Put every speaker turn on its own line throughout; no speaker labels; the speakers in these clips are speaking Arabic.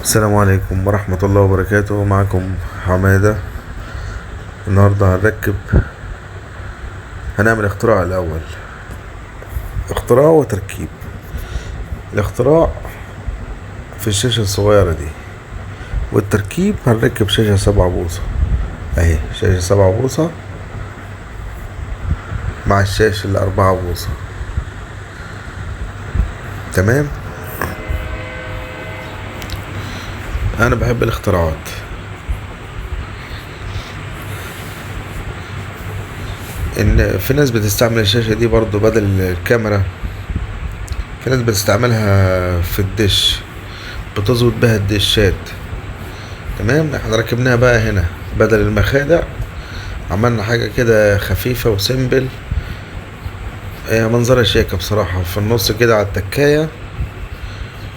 السلام عليكم ورحمة الله وبركاته. معكم حمادة. النهاردة هنعمل اختراع. الأول اختراع وتركيب. الاختراع في الشاشة الصغيرة دي، والتركيب هنركب شاشة 7 بوصة اهي، شاشة 7 بوصة مع الشاشة ال4 بوصة. تمام. انا بحب الاختراعات. ان في ناس بتستعمل الشاشة دي برضو بدل الكاميرا، في ناس بتستعملها في الدش، بتظبط بها الدشات. تمام. احنا ركبناها بقى هنا بدل المخادع، عملنا حاجة كده خفيفة وسيمبل. هي منظرها شيكة بصراحة. في النص كده على التكاية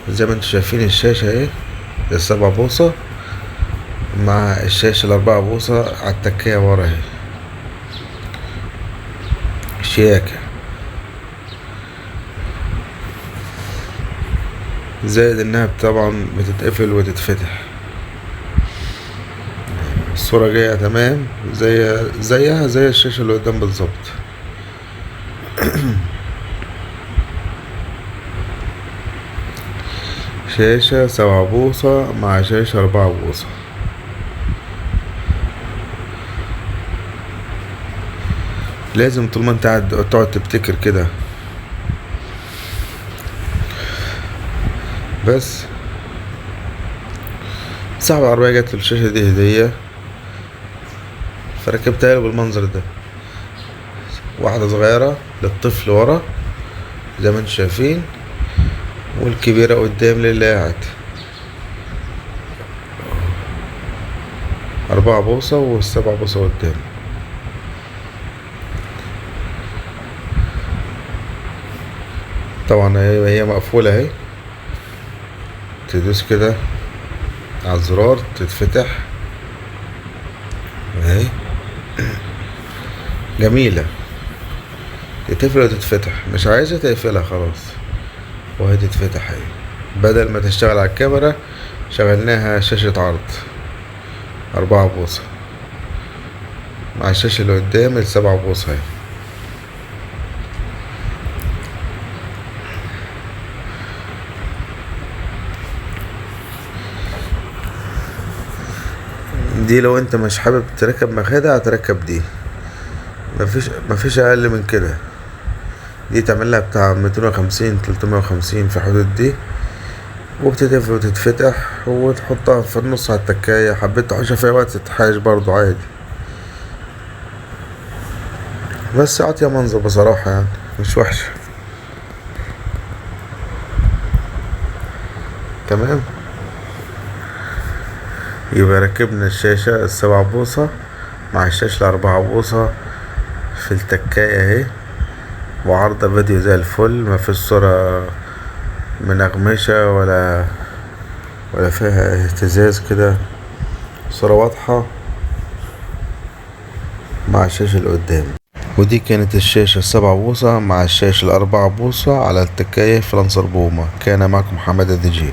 زي ما انتوا شايفين الشاشة اهي، ال7 بوصة مع الشاشة ال4 بوصة على التكاية ورا اهي. شياكة، زائد انها طبعا بتتقفل وتتفتح. الصورة جاية تمام زيها زي الشاشة اللي قدام بالظبط. شاشة 7 بوصة مع شاشة 4 بوصة. لازم طول ما انت قاعد تقعد تبتكر كده. بس صاحب العربية جات له الشاشة دي هدية، فركبتها له بالمنظر ده. واحدة صغيرة للطفل ورا زي ما انتوا شايفين، والكبيرة قدام للي قاعد. 4 بوصة وال7 بوصة قدام. طبعا هي مقفولة اهي، تدوس كده على الزرار تتفتح اهي. جميلة، تتقفل وتتفتح. مش عايزة تقفلها خلاص وهي تتفتح اهي. بدل ما تشتغل على الكاميرا شغلناها شاشة عرض 4 بوصة مع الشاشة اللي قدام ال7 بوصة اهي. دي لو انت مش حابب تركب مخادع هتركب دي، مفيش اقل من كده. دي تعمل لها بتاع 250 350 في حدود دي، وبتتقفل وتتفتح وتحطها في النص على التكاية. حبيت تحوشها في وقت تتحاش برضو عادي، بس عاطية منظر بصراحة، يعني مش وحشة. تمام. يبقى ركبنا الشاشة ال7 بوصة مع الشاشة ال4 بوصة في التكاية اهي، وعرض فيديو زي الفل. ما فيش صورة منغمشة ولا فيها اهتزاز كده، صورة واضحة مع الشاشة اللي قدام. ودي كانت الشاشة ال7 بوصة مع الشاشة ال4 بوصة على التكاية في لانسر بومة. كان معكم حمادة دي جي.